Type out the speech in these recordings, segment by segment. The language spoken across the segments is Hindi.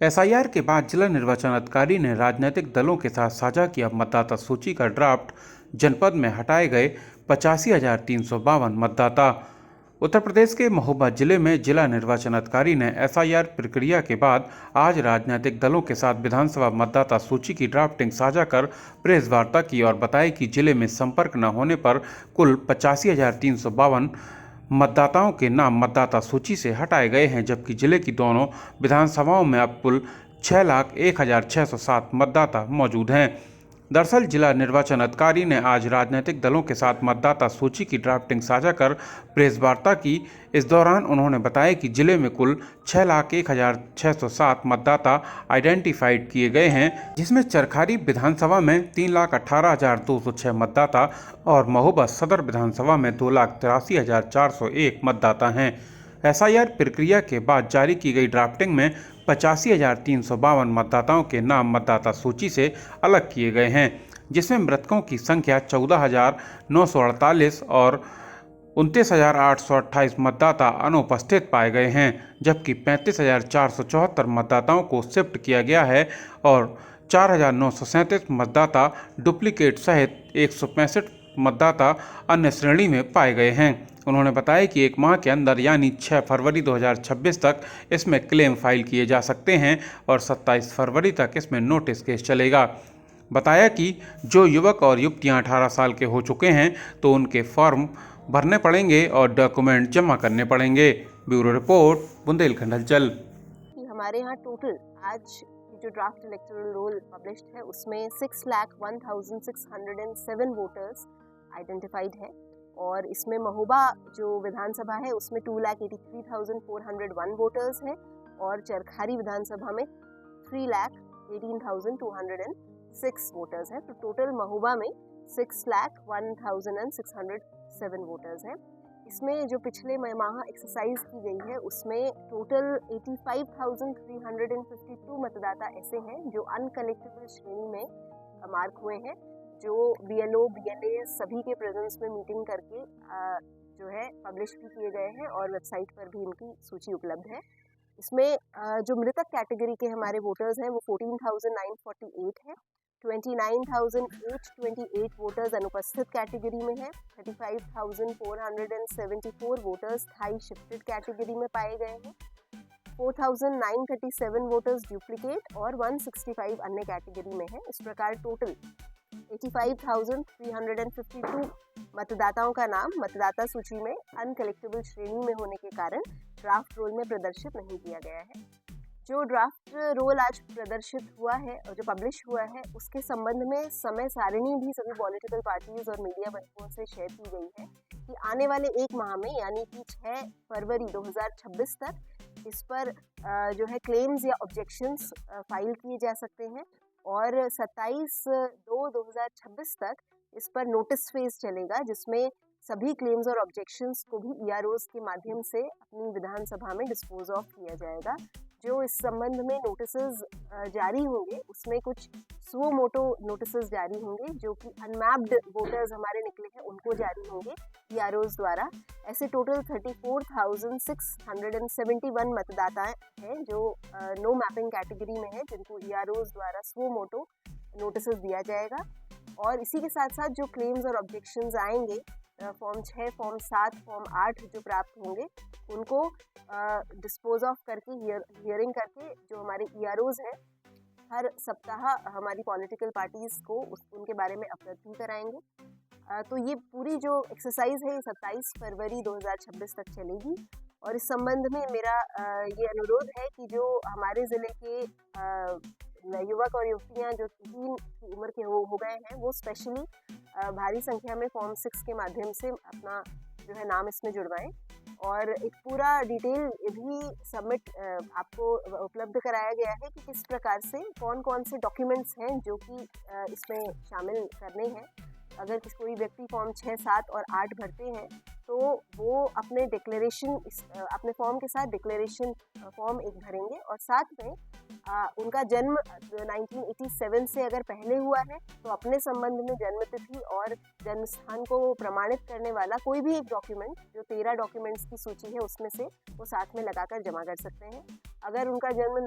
एसआईआर के बाद जिला निर्वाचन अधिकारी ने राजनीतिक दलों के साथ साझा किया मतदाता सूची का ड्राफ्ट। जनपद में हटाए गए 85,352 मतदाता। उत्तर प्रदेश के महोबा जिले में जिला निर्वाचन अधिकारी ने एसआईआर प्रक्रिया के बाद आज राजनीतिक दलों के साथ विधानसभा मतदाता सूची की ड्राफ्टिंग साझा कर प्रेस वार्ता की और बताया कि जिले में संपर्क न होने पर कुल 85,352 मतदाताओं के नाम मतदाता सूची से हटाए गए हैं, जबकि जिले की दोनों विधानसभाओं में अब कुल 6,01,607 मतदाता मौजूद हैं। दरअसल जिला निर्वाचन अधिकारी ने आज राजनीतिक दलों के साथ मतदाता सूची की ड्राफ्टिंग साझा कर प्रेस वार्ता की। इस दौरान उन्होंने बताया कि जिले में कुल 6,01,607 मतदाता आइडेंटिफाइड किए गए हैं, जिसमें चरखारी विधानसभा में 3,18,206 मतदाता और महोबा सदर विधानसभा में 2,83,401 मतदाता हैं। एसआईआर प्रक्रिया के बाद जारी की गई ड्राफ्टिंग में 85,352 मतदाताओं के नाम मतदाता सूची से अलग किए गए हैं, जिसमें मृतकों की संख्या 14,948 और 29,828 मतदाता अनुपस्थित पाए गए हैं, जबकि 35,474 मतदाताओं को शिफ्ट किया गया है और 4,937 मतदाता डुप्लीकेट सहित 165 मतदाता अन्य श्रेणी में पाए गए हैं। उन्होंने बताया कि एक माह के अंदर यानी 6 फरवरी 2026 तक इसमें क्लेम फाइल किए जा सकते हैं और 27 फरवरी तक इसमें नोटिस केस चलेगा। बताया कि जो युवक और युवतियां 18 साल के हो चुके हैं तो उनके फॉर्म भरने पड़ेंगे और डॉक्यूमेंट जमा करने पड़ेंगे। ब्यूरो रिपोर्ट, बुंदेलखंड हलचल। हमारे यहाँ टोटल आज जो ड्राफ्ट इलेक्टोरल रोल पब्लिश्ड है उसमें 6,01,607 वोटर्स आइडेंटिफाइड है और इसमें महोबा जो विधानसभा है उसमें 2,83,401 वोटर्स हैं और चरखारी विधानसभा में 3,18,206 वोटर्स हैं। तो टोटल महोबा में 6,01,607 वोटर्स हैं। इसमें जो पिछले माह एक्सरसाइज की गई है उसमें टोटल 85,352 मतदाता ऐसे हैं जो अनकलेक्टेबल श्रेणी में मार्क हुए हैं, जो बीएलओ बीएलए सभी के प्रेजेंस में मीटिंग करके जो है पब्लिश भी किए गए हैं और वेबसाइट पर भी इनकी सूची उपलब्ध है। इसमें जो मृतक कैटेगरी के हमारे वोटर्स हैं वो 14,948 है, 29,828 वोटर्स अनुपस्थित कैटेगरी में है, 35,474 वोटर्स थाई शिफ्टेड कैटेगरी में पाए गए हैं, 4,937 वोटर्स डुप्लीकेट और 165 अन्य कैटेगरी में है। इस प्रकार टोटल 85,352 मतदाताओं का नाम मतदाता सूची में अनकलेक्टेबल श्रेणी में होने के कारण ड्राफ्ट रोल में प्रदर्शित नहीं किया गया है। जो ड्राफ्ट रोल आज प्रदर्शित हुआ है और जो पब्लिश हुआ है उसके संबंध में समय सारिणी भी सभी पॉलिटिकल पार्टीज और मीडिया वर्गों से शेयर की गई है कि आने वाले एक माह में यानी कि 6 फरवरी 2026 तक इस पर जो है क्लेम्स या ऑब्जेक्शंस फाइल किए जा सकते हैं और 27/2/2026 तक इस पर नोटिस फेज चलेगा, जिसमें सभी क्लेम्स और ऑब्जेक्शंस को भी ईआरओज के माध्यम से अपनी विधानसभा में डिस्पोज ऑफ किया जाएगा। जो इस संबंध में नोटिसेस जारी होंगे उसमें कुछ सुओ मोटो नोटिसेस जारी होंगे जो कि अनमैप्ड वोटर्स हमारे निकले हैं उनको जारी होंगे ईआरओज द्वारा। ऐसे टोटल 34,671 मतदाता हैं जो नो मैपिंग कैटेगरी में है, जिनको ईआरओज द्वारा सुओ मोटो नोटिसेस दिया जाएगा। और इसी के साथ साथ जो क्लेम्स और ऑब्जेक्शंस आएंगे फॉर्म 6, फॉर्म 7, फॉर्म 8 जो प्राप्त होंगे उनको डिस्पोज ऑफ करके हियरिंग करके जो हमारे ईआरओज हैं हर सप्ताह हमारी पॉलिटिकल पार्टीज को उनके बारे में अवगत भी कराएंगे। तो ये पूरी जो एक्सरसाइज है 27 फरवरी 2026 तक चलेगी और इस संबंध में मेरा ये अनुरोध है कि जो हमारे ज़िले के युवक और युवतियाँ जो 3 की उम्र के हो गए हैं वो स्पेशली भारी संख्या में फॉर्म 6 के माध्यम से अपना जो है नाम इसमें जुड़वाएं और एक पूरा डिटेल भी सबमिट आपको उपलब्ध कराया गया है कि किस प्रकार से कौन कौन से डॉक्यूमेंट्स हैं जो कि इसमें शामिल करने हैं। अगर कोई व्यक्ति फॉर्म 6, 7 और 8 भरते हैं तो वो अपने डिक्लेरेशन अपने फॉर्म के साथ डिक्लेरेशन फॉर्म एक भरेंगे और साथ में उनका जन्म 1987 से अगर पहले हुआ है तो अपने संबंध में जन्म तिथि और जन्म स्थान को प्रमाणित करने वाला कोई भी एक डॉक्यूमेंट, जो 13 डॉक्यूमेंट्स की सूची है उसमें से वो साथ में लगाकर जमा कर सकते हैं। अगर उनका जन्म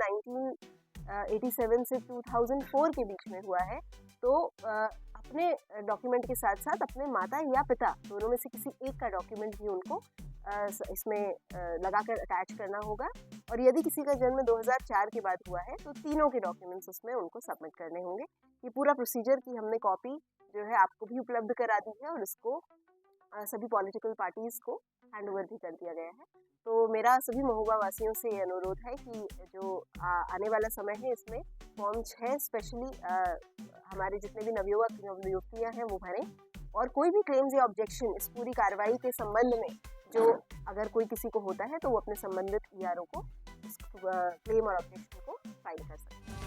87 से 2004 के बीच में हुआ है, तो अपने डॉक्यूमेंट के साथ साथ अपने माता या पिता दोनों में से किसी एक का डॉक्यूमेंट भी उनको इसमें लगाकर अटैच करना होगा। और यदि किसी का जन्म 2004 के बाद हुआ है तो तीनों के डॉक्यूमेंट्स उसमें उनको सबमिट करने होंगे। ये पूरा प्रोसीजर की हमने कॉपी जो है आपको भी उपलब्ध करा दी है और इसको सभी पॉलिटिकल पार्टीज़ को हैंड ओवर भी कर दिया गया है। तो मेरा सभी महोबा वासियों से ये अनुरोध है कि जो आने वाला समय है इसमें फॉर्म 6 स्पेशली हमारे जितने भी नवयुवक नवयुवतियाँ हैं वो भरें, और कोई भी क्लेम्स या ऑब्जेक्शन इस पूरी कार्रवाई के संबंध में जो अगर कोई किसी को होता है तो वो अपने संबंधित ईआरओ को क्लेम और ऑब्जेक्शन को फाइल कर सकते हैं।